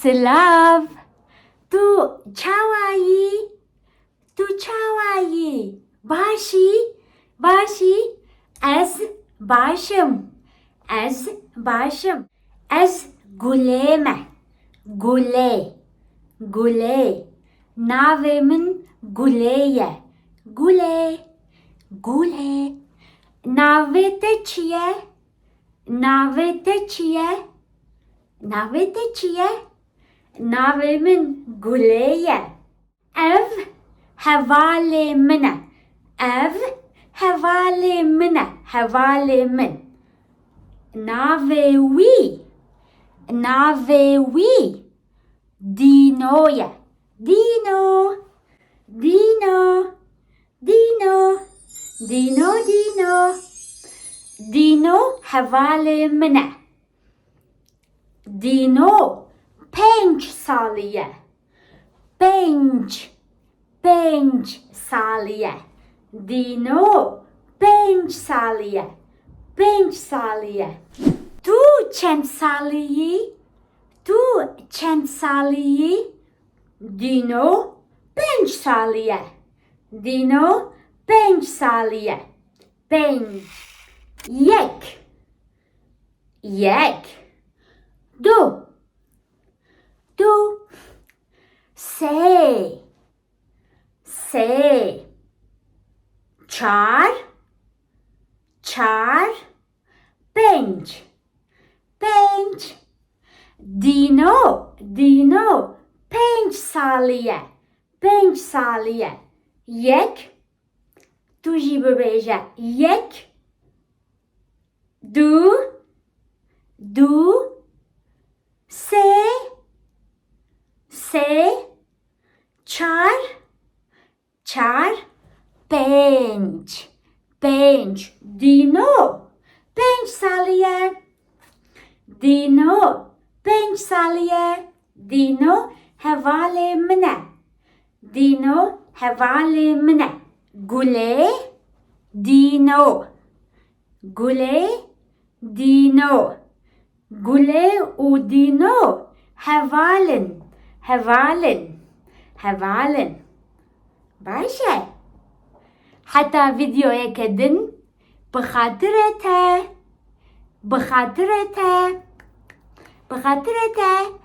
Slav. Tu çavayı. Tu çavayı. Başı. Ez başım. Ez guleme. Gule. Navemin guleye. Gule. Navete çiye. Navemin guleye. Ev hevale mine. Hevale min. Navewi. Dinoye. Dino. Dino hevale mine. Dino penç saliye. Penç saliye. Dino penç saliye. Tu çend saliyi. Dino penç saliye. Yek. Du. Se. Çar. Penç. Dino. Penç saliye. Yek. Tu jibebeja. Yek. Du. Se. Çar. Penç. Dino penç saliye. Dino hevale mine. Gule. Dino. Gule u dino hevalen. Başı. Hatta videoya kedin بخاطرته